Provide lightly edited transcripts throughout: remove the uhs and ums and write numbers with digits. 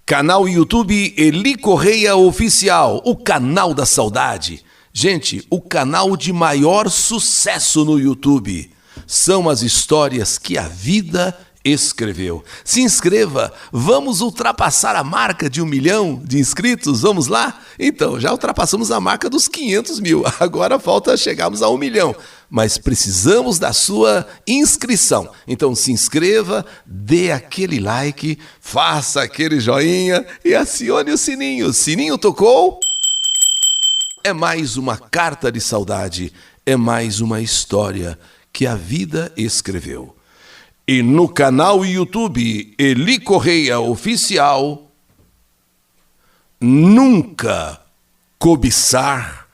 Canal YouTube Eli Correia Oficial, o canal da saudade. Gente, o canal de maior sucesso no YouTube. São as histórias que a vida escreveu. Se inscreva, vamos ultrapassar a marca de 1 milhão de inscritos, vamos lá? Então, já ultrapassamos a marca dos 500 mil, agora falta chegarmos a 1 milhão. Mas precisamos da sua inscrição. Então se inscreva, dê aquele like, faça aquele joinha e acione o sininho. O sininho tocou? É mais uma carta de saudade, é mais uma história que a vida escreveu. E no canal YouTube Eli Correia Oficial, nunca cobiçar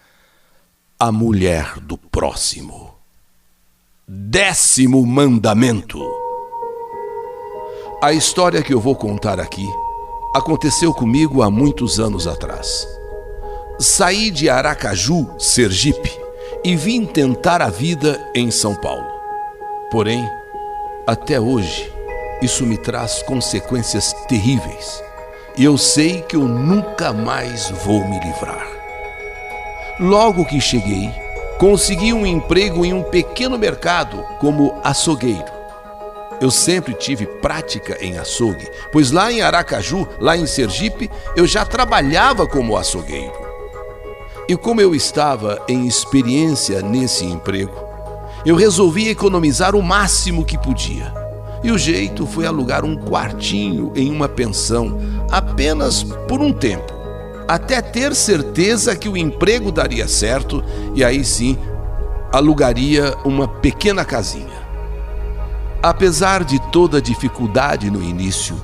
a mulher do próximo. 10º mandamento. A história que eu vou contar aqui aconteceu comigo há muitos anos atrás. Saí de Aracaju, Sergipe, e vim tentar a vida em São Paulo. Porém, até hoje, isso me traz consequências terríveis. E eu sei que eu nunca mais vou me livrar. Logo que cheguei, consegui um emprego em um pequeno mercado como açougueiro. Eu sempre tive prática em açougue, pois lá em Aracaju, lá em Sergipe, eu já trabalhava como açougueiro. E como eu estava em experiência nesse emprego, eu resolvi economizar o máximo que podia. E o jeito foi alugar um quartinho em uma pensão, apenas por um tempo, até ter certeza que o emprego daria certo e aí sim alugaria uma pequena casinha. Apesar de toda a dificuldade no início,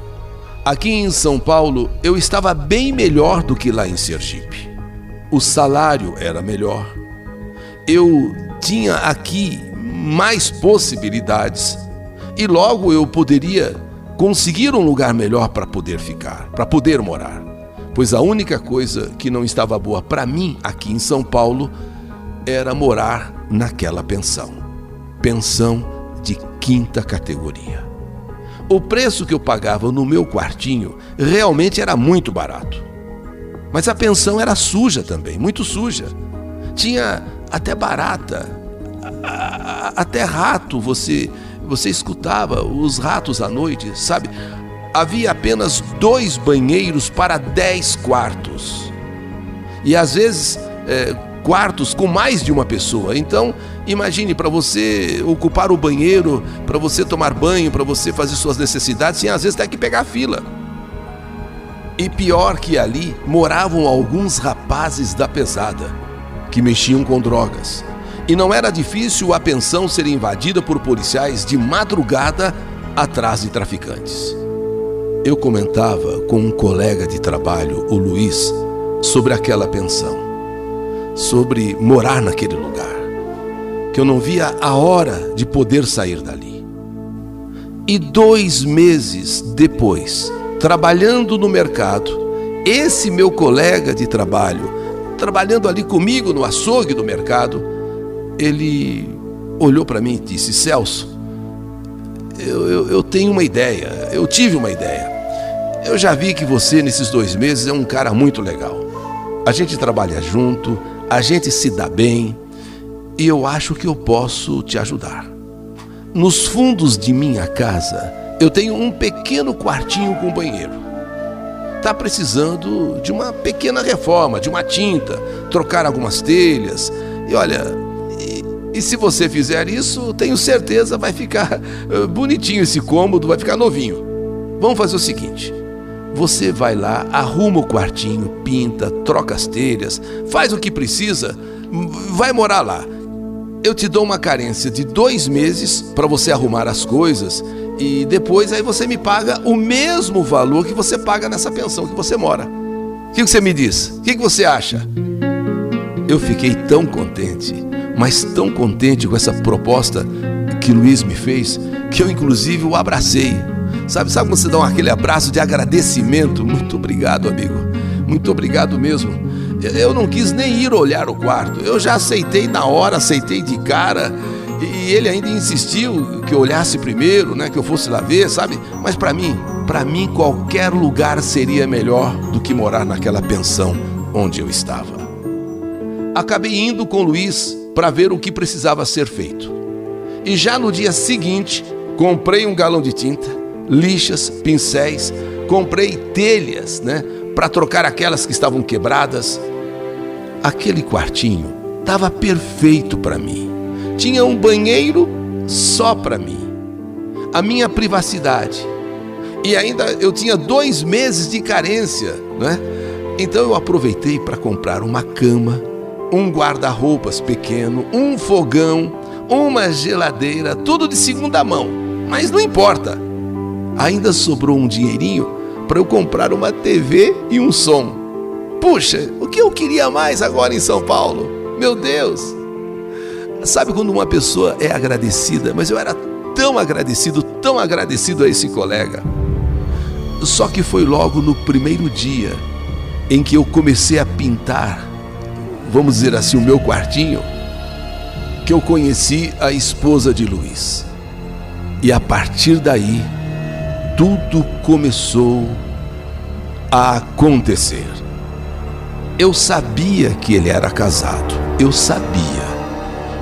aqui em São Paulo eu estava bem melhor do que lá em Sergipe. O salário era melhor. Eu tinha aqui mais possibilidades e logo eu poderia conseguir um lugar melhor para poder ficar, para poder morar. Pois a única coisa que não estava boa para mim aqui em São Paulo era morar naquela pensão. Pensão de 5ª categoria. O preço que eu pagava no meu quartinho realmente era muito barato. Mas a pensão era suja também, muito suja. Tinha até barata, até rato, você escutava os ratos à noite, sabe? Havia apenas 2 banheiros para 10 quartos. E às vezes quartos com mais de uma pessoa. Então, imagine, para você ocupar o banheiro, para você tomar banho, para você fazer suas necessidades, tinha às vezes até que pegar fila. E pior que ali, moravam alguns rapazes da pesada, que mexiam com drogas. E não era difícil a pensão ser invadida por policiais de madrugada atrás de traficantes. Eu comentava com um colega de trabalho, o Luiz, sobre aquela pensão, sobre morar naquele lugar, que eu não via a hora de poder sair dali. E 2 meses depois, trabalhando no mercado, esse meu colega de trabalho, trabalhando ali comigo no açougue do mercado, ele olhou para mim e disse: Celso, eu tenho uma ideia, eu tive uma ideia. Eu já vi que você nesses 2 meses é um cara muito legal. A gente trabalha junto, a gente se dá bem e eu acho que eu posso te ajudar. Nos fundos de minha casa, eu tenho um pequeno quartinho com banheiro. Está precisando de uma pequena reforma, de uma tinta, trocar algumas telhas. E olha, e se você fizer isso, tenho certeza vai ficar bonitinho esse cômodo, vai ficar novinho. Vamos fazer o seguinte: você vai lá, arruma o quartinho, pinta, troca as telhas, faz o que precisa, vai morar lá. Eu te dou uma carência de 2 meses para você arrumar as coisas e depois aí você me paga o mesmo valor que você paga nessa pensão que você mora. O que você me diz? O que você acha? Eu fiquei tão contente, mas tão contente com essa proposta que Luiz me fez, que eu inclusive o abracei. Sabe quando você dá aquele abraço de agradecimento? Muito obrigado, amigo. Muito obrigado mesmo. Eu não quis nem ir olhar o quarto. Eu já aceitei na hora, aceitei de cara. E ele ainda insistiu que eu olhasse primeiro, né? Que eu fosse lá ver, sabe? Mas para mim, para mim qualquer lugar seria melhor do que morar naquela pensão onde eu estava. Acabei indo com Luiz para ver o que precisava ser feito. E já no dia seguinte, comprei um galão de tinta, lixas, pincéis, comprei telhas, para trocar aquelas que estavam quebradas. Aquele quartinho estava perfeito para mim. Tinha um banheiro só para mim, a minha privacidade. E ainda eu tinha 2 meses de carência, Então eu aproveitei para comprar uma cama, um guarda-roupas pequeno, um fogão, uma geladeira, tudo de segunda mão. Mas não importa. Ainda sobrou um dinheirinho para eu comprar uma TV e um som. Puxa, o que eu queria mais agora em São Paulo? Meu Deus! Sabe quando uma pessoa é agradecida? Mas eu era tão agradecido a esse colega. Só que foi logo no primeiro dia em que eu comecei a pintar, vamos dizer assim, o meu quartinho, que eu conheci a esposa de Luiz. E a partir daí, tudo começou a acontecer. Eu sabia que ele era casado, eu sabia,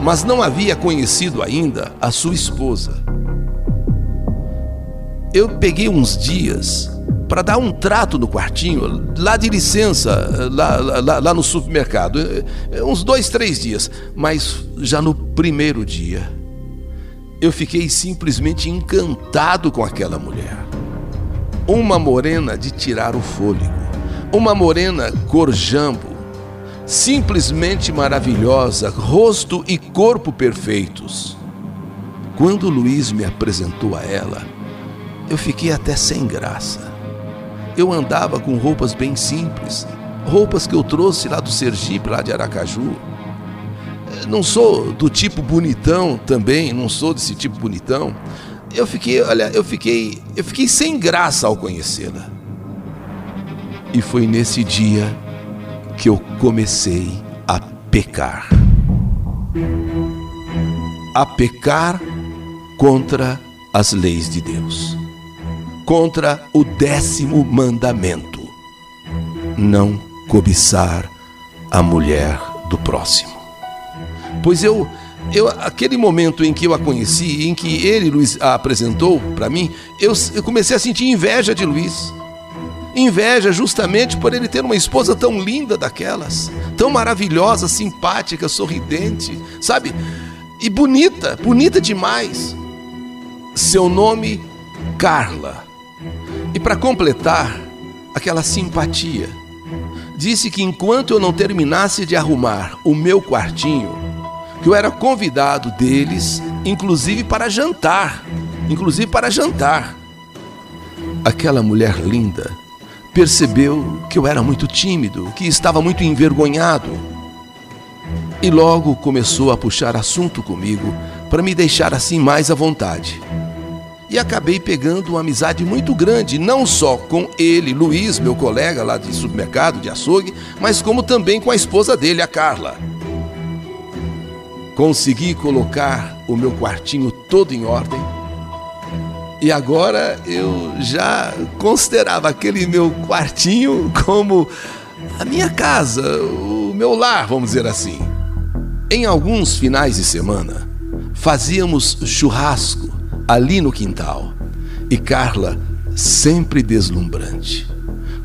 mas não havia conhecido ainda a sua esposa. Eu peguei uns dias para dar um trato no quartinho, lá de licença, lá no supermercado, uns 2, 3 dias, mas já no primeiro dia, eu fiquei simplesmente encantado com aquela mulher. Uma morena de tirar o fôlego, uma morena cor jambo, simplesmente maravilhosa, rosto e corpo perfeitos. Quando Luiz me apresentou a ela, eu fiquei até sem graça. Eu andava com roupas bem simples, roupas que eu trouxe lá do Sergipe, lá de Aracaju. Não sou do tipo bonitão também, não sou desse tipo bonitão. Eu fiquei sem graça ao conhecê-la. E foi nesse dia que eu comecei a pecar. A pecar contra as leis de Deus. Contra o 10º mandamento: não cobiçar a mulher do próximo. Pois aquele momento em que eu a conheci, em que ele, Luiz, a apresentou para mim, eu comecei a sentir inveja de Luiz. Inveja justamente por ele ter uma esposa tão linda daquelas, tão maravilhosa, simpática, sorridente, sabe? E bonita demais. Seu nome, Carla. E para completar aquela simpatia, disse que enquanto eu não terminasse de arrumar o meu quartinho, que eu era convidado deles, inclusive para jantar. Aquela mulher linda percebeu que eu era muito tímido, que estava muito envergonhado. E logo começou a puxar assunto comigo para me deixar assim mais à vontade. E acabei pegando uma amizade muito grande, não só com ele, Luiz, meu colega lá de supermercado, de açougue, mas como também com a esposa dele, a Carla. Consegui colocar o meu quartinho todo em ordem. E agora eu já considerava aquele meu quartinho como a minha casa, o meu lar, vamos dizer assim. Em alguns finais de semana, fazíamos churrasco ali no quintal. E Carla, sempre deslumbrante,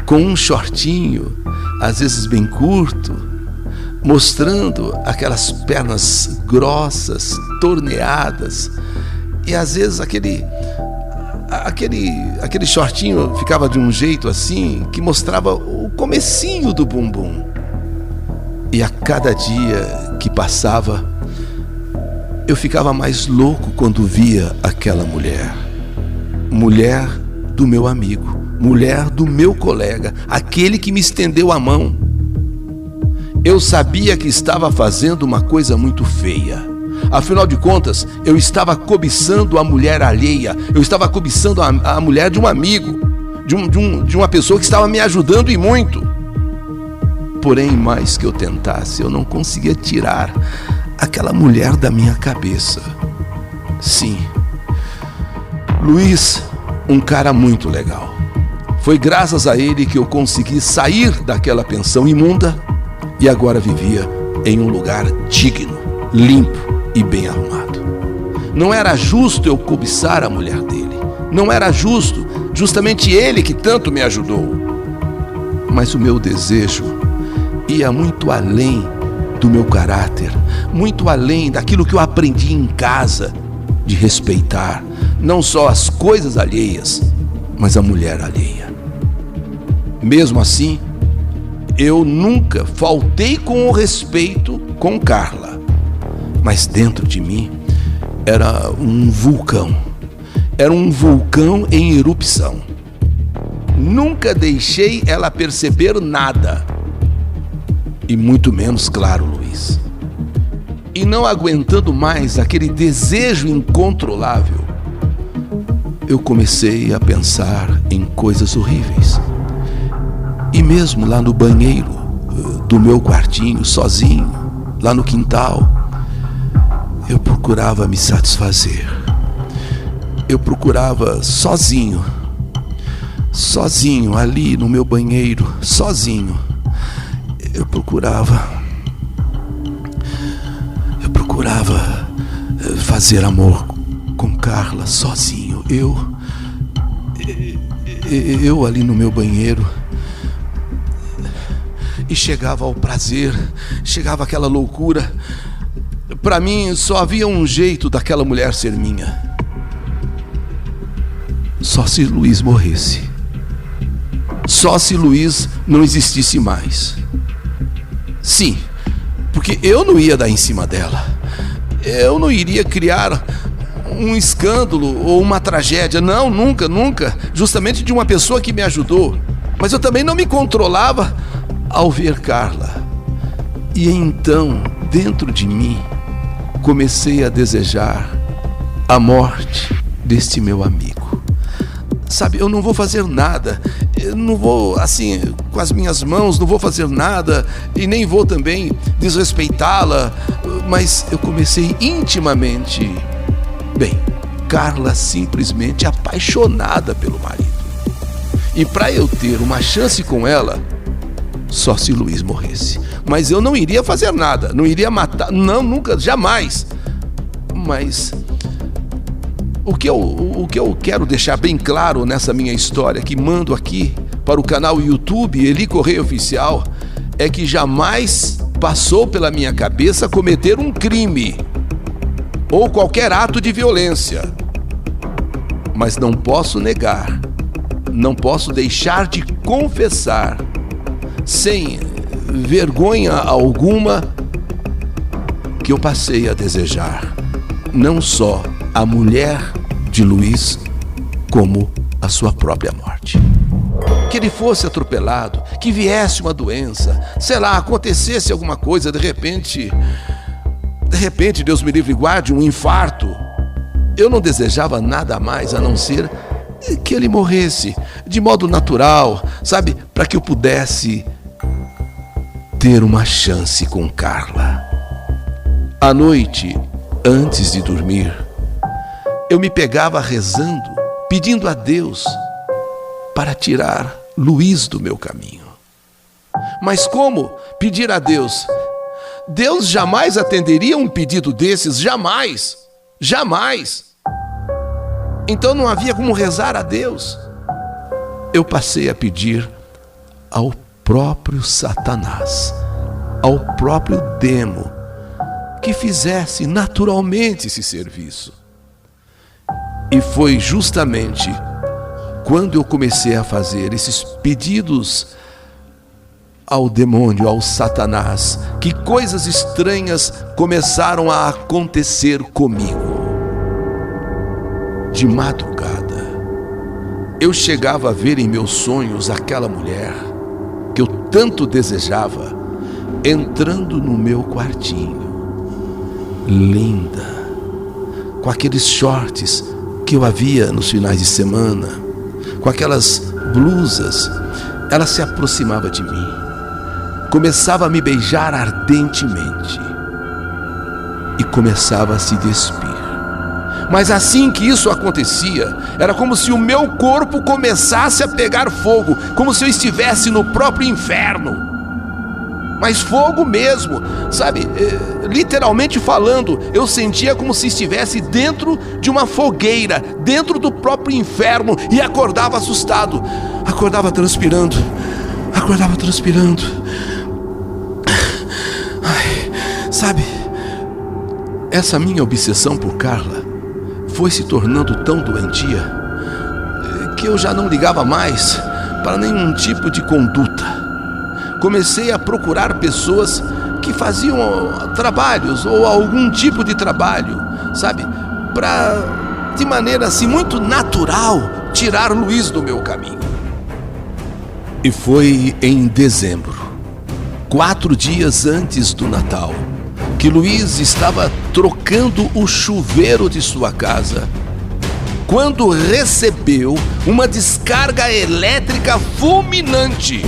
com um shortinho, às vezes bem curto, mostrando aquelas pernas grossas, torneadas. E às vezes aquele shortinho ficava de um jeito assim, que mostrava o comecinho do bumbum. E a cada dia que passava, eu ficava mais louco quando via aquela mulher. Mulher do meu amigo, mulher do meu colega, aquele que me estendeu a mão. Eu sabia que estava fazendo uma coisa muito feia. Afinal de contas, eu estava cobiçando a mulher alheia, eu estava cobiçando a mulher de um amigo, de uma pessoa que estava me ajudando e muito. Porém, mais que eu tentasse, eu não conseguia tirar aquela mulher da minha cabeça. Sim, Luiz, um cara muito legal. Foi graças a ele que eu consegui sair daquela pensão imunda e agora vivia em um lugar digno, limpo e bem arrumado. Não era justo eu cobiçar a mulher dele. Não era justo, justamente ele que tanto me ajudou. Mas o meu desejo ia muito além do meu caráter, muito além daquilo que eu aprendi em casa, de respeitar não só as coisas alheias, mas a mulher alheia. Mesmo assim, eu nunca faltei com o respeito com Carla, mas dentro de mim era um vulcão em erupção. Nunca deixei ela perceber nada, e muito menos, claro, Luiz. E não aguentando mais aquele desejo incontrolável, eu comecei a pensar em coisas horríveis. E mesmo lá no banheiro do meu quartinho, sozinho, lá no quintal, eu procurava me satisfazer. Eu procurava sozinho ali no meu banheiro, sozinho. Eu procurava fazer amor com Carla sozinho. Eu ali no meu banheiro. E chegava ao prazer, chegava aquela loucura. Para mim só havia um jeito daquela mulher ser minha. Só se Luiz morresse. Só se Luiz não existisse mais. Sim, porque eu não ia dar em cima dela. Eu não iria criar um escândalo ou uma tragédia. Não, nunca, nunca. Justamente de uma pessoa que me ajudou. Mas eu também não me controlava ao ver Carla. E então, dentro de mim, comecei a desejar a morte deste meu amigo. Sabe, eu não vou fazer nada. Eu não vou, assim, com as minhas mãos, não vou fazer nada. E nem vou também desrespeitá-la. Mas eu comecei intimamente. Bem, Carla simplesmente apaixonada pelo marido. E para eu ter uma chance com ela, só se Luiz morresse. Mas eu não iria fazer nada, não iria matar, não, nunca, jamais. Mas o que eu quero deixar bem claro nessa minha história, que mando aqui para o canal YouTube Eli Correia Oficial, é que jamais passou pela minha cabeça cometer um crime ou qualquer ato de violência. Mas não posso negar, não posso deixar de confessar, sem vergonha alguma, que eu passei a desejar não só a mulher de Luiz, como a sua própria morte. Que ele fosse atropelado, que viesse uma doença, sei lá, acontecesse alguma coisa, de repente, Deus me livre e guarde, um infarto. Eu não desejava nada mais a não ser que ele morresse de modo natural, sabe, para que eu pudesse ter uma chance com Carla. À noite, antes de dormir, eu me pegava rezando, pedindo a Deus para tirar Luiz do meu caminho. Mas como pedir a Deus? Deus jamais atenderia um pedido desses, jamais, jamais. Então não havia como rezar a Deus. Eu passei a pedir ao próprio Satanás, ao próprio demo, que fizesse naturalmente esse serviço. E foi justamente quando eu comecei a fazer esses pedidos ao demônio, ao Satanás, que coisas estranhas começaram a acontecer comigo. De madrugada, eu chegava a ver em meus sonhos aquela mulher que eu tanto desejava entrando no meu quartinho, linda, com aqueles shorts que eu havia nos finais de semana, com aquelas blusas. Ela se aproximava de mim, começava a me beijar ardentemente e começava a se despir. Mas assim que isso acontecia, era como se o meu corpo começasse a pegar fogo, como se eu estivesse no próprio inferno. Mas fogo mesmo, sabe? Literalmente falando, eu sentia como se estivesse dentro de uma fogueira, dentro do próprio inferno, e acordava assustado, acordava transpirando. Ai, sabe, essa minha obsessão por Carla foi se tornando tão doentia que eu já não ligava mais para nenhum tipo de conduta. Comecei a procurar pessoas que faziam trabalhos ou algum tipo de trabalho, sabe? Para, de maneira assim muito natural, tirar Luiz do meu caminho. E foi em dezembro, 4 dias antes do Natal, que Luiz estava trocando o chuveiro de sua casa, quando recebeu uma descarga elétrica fulminante.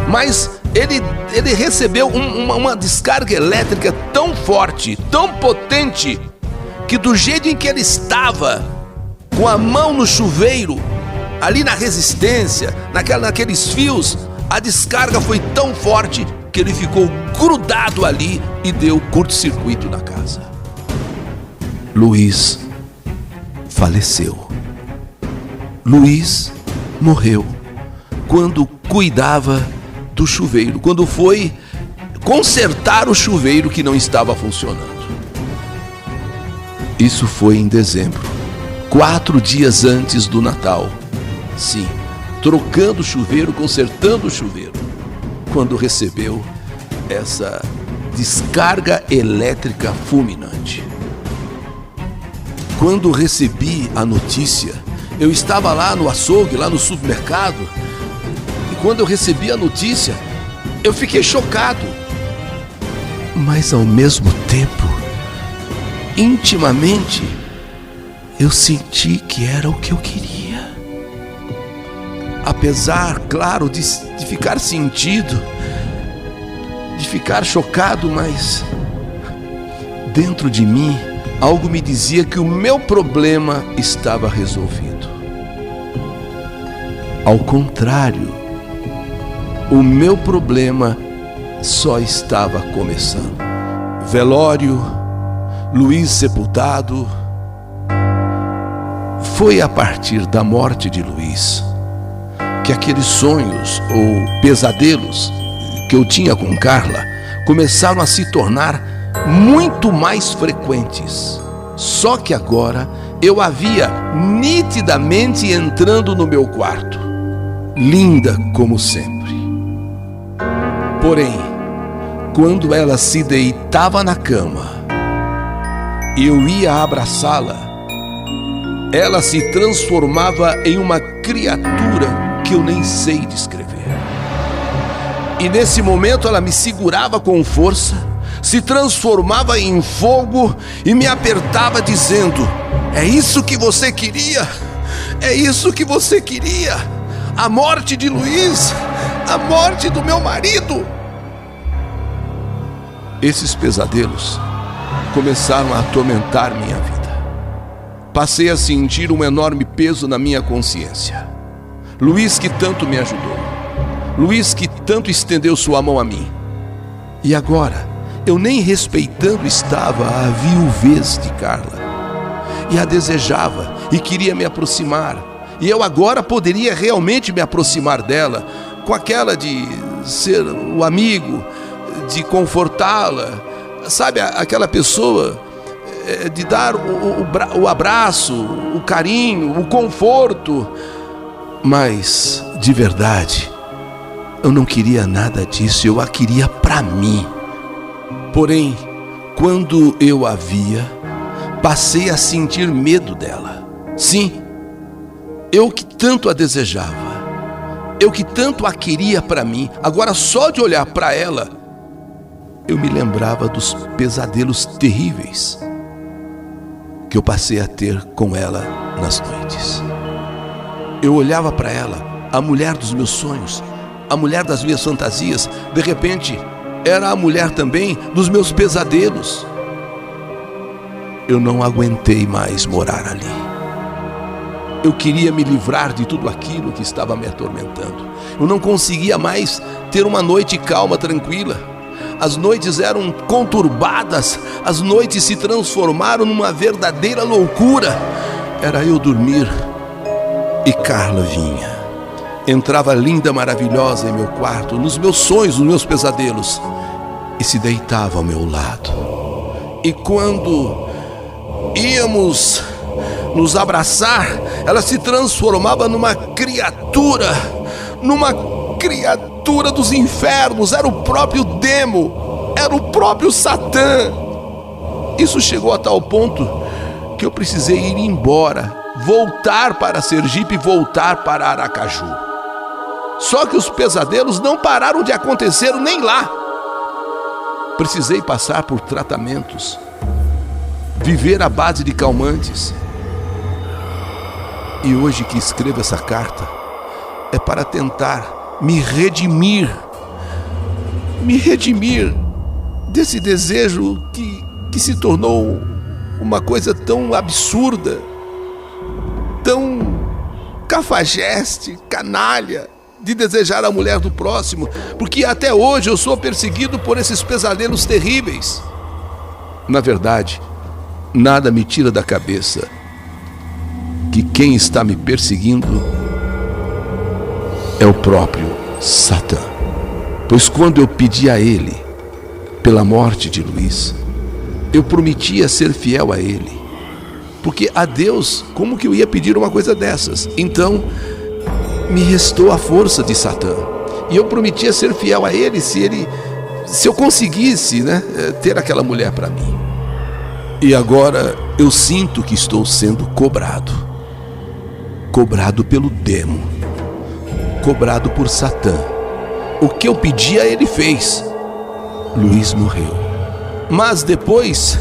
Mas ele recebeu uma descarga elétrica tão forte, tão potente, que do jeito em que ele estava, com a mão no chuveiro, ali na resistência, naqueles fios, a descarga foi tão forte que ele ficou grudado ali e deu curto-circuito na casa. Luiz faleceu. Luiz morreu quando cuidava do chuveiro, quando foi consertar o chuveiro que não estava funcionando. Isso foi em dezembro, 4 dias antes do Natal. Sim, trocando o chuveiro, consertando o chuveiro, quando recebeu essa descarga elétrica fulminante. Quando recebi a notícia, eu estava lá no açougue, lá no supermercado, e quando eu recebi a notícia, eu fiquei chocado. Mas ao mesmo tempo, intimamente, eu senti que era o que eu queria. Apesar, claro, de ficar sentido, de ficar chocado, mas dentro de mim, algo me dizia que o meu problema estava resolvido. Ao contrário, o meu problema só estava começando. Velório, Luiz sepultado. Foi a partir da morte de Luiz que aqueles sonhos ou pesadelos que eu tinha com Carla começaram a se tornar muito mais frequentes. Só que agora eu a via nitidamente entrando no meu quarto, linda como sempre. Porém, quando ela se deitava na cama e eu ia abraçá-la, ela se transformava em uma criatura que eu nem sei descrever. E nesse momento ela me segurava com força, se transformava em fogo e me apertava dizendo: é isso que você queria? É isso que você queria? A morte de Luiz? A morte do meu marido? Esses pesadelos começaram a atormentar minha vida. Passei a sentir um enorme peso na minha consciência. Luiz que tanto me ajudou, Luiz que tanto estendeu sua mão a mim. E agora, eu nem respeitando estava a viuvez de Carla. E a desejava e queria me aproximar. E eu agora poderia realmente me aproximar dela, com aquela de ser o amigo, de confortá-la, sabe, aquela pessoa de dar o abraço, o carinho, o conforto. Mas, de verdade, eu não queria nada disso, eu a queria para mim. Porém, quando eu a via, passei a sentir medo dela. Sim, eu que tanto a desejava, eu que tanto a queria para mim, agora só de olhar para ela, eu me lembrava dos pesadelos terríveis que eu passei a ter com ela nas noites. Eu olhava para ela, a mulher dos meus sonhos, a mulher das minhas fantasias, de repente, era a mulher também dos meus pesadelos. eu não aguentei mais morar ali. Eu queria me livrar de tudo aquilo que estava me atormentando. Eu não conseguia mais ter uma noite calma, tranquila. As noites eram conturbadas, as noites se transformaram numa verdadeira loucura. Era eu dormir e Carla vinha. Entrava linda, maravilhosa em meu quarto, nos meus sonhos, nos meus pesadelos, e se deitava ao meu lado. E quando íamos nos abraçar, ela se transformava numa criatura dos infernos. Era o próprio demo, era o próprio Satã. Isso chegou a tal ponto que eu precisei ir embora, voltar para Sergipe, voltar para Aracaju. Só que os pesadelos não pararam de acontecer nem lá. Precisei passar por tratamentos, viver à base de calmantes. E hoje que escrevo essa carta é para tentar me redimir desse desejo que se tornou uma coisa tão absurda, tão cafajeste, canalha, de desejar a mulher do próximo, porque até hoje eu sou perseguido por esses pesadelos terríveis. Na verdade, nada me tira da cabeça que quem está me perseguindo é o próprio Satã. Pois quando eu pedi a ele pela morte de Luiz, eu prometia ser fiel a ele, porque a Deus, como que eu ia pedir uma coisa dessas? Então me restou a força de Satã, e eu prometia ser fiel a ele se eu conseguisse, ter aquela mulher para mim. E agora eu sinto que estou sendo cobrado pelo demo, cobrado por Satã. O que eu pedia ele fez. Luiz morreu. Mas depois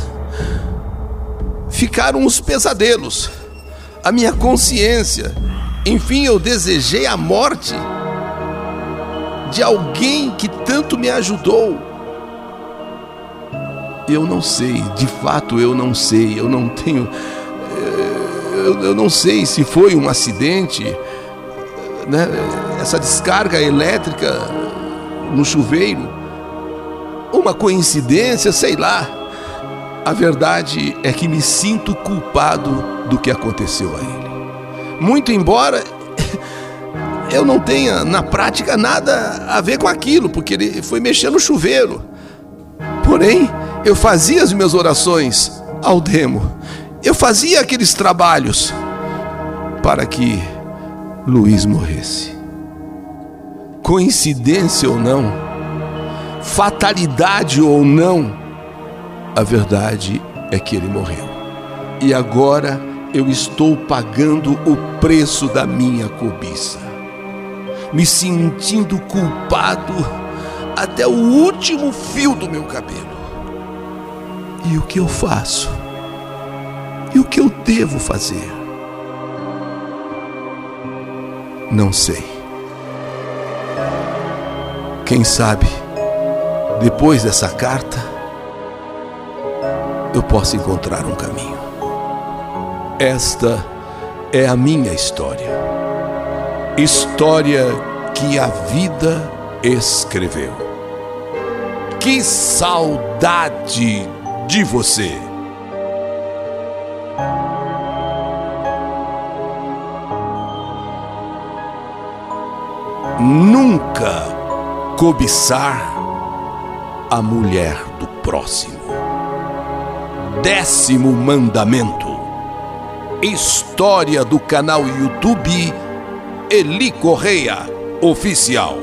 ficaram os pesadelos, a minha consciência. Enfim, eu desejei a morte de alguém que tanto me ajudou. Eu não sei, de fato eu não sei, eu não tenho... Eu não sei se foi um acidente, essa descarga elétrica no chuveiro, uma coincidência, sei lá. A verdade é que me sinto culpado do que aconteceu a ele. Muito embora eu não tenha na prática nada a ver com aquilo, porque ele foi mexer no chuveiro. Porém, eu fazia as minhas orações ao demo. Eu fazia aqueles trabalhos para que Luiz morresse. Coincidência ou não, fatalidade ou não, a verdade é que ele morreu. E agora eu estou pagando o preço da minha cobiça, me sentindo culpado até o último fio do meu cabelo. E o que eu faço? E o que eu devo fazer? Não sei. Quem sabe, depois dessa carta, eu possa encontrar um caminho. Esta é a minha história. História que a vida escreveu. Que saudade de você! Nunca cobiçar a mulher do próximo. 10º mandamento. História do canal YouTube Eli Correia Oficial.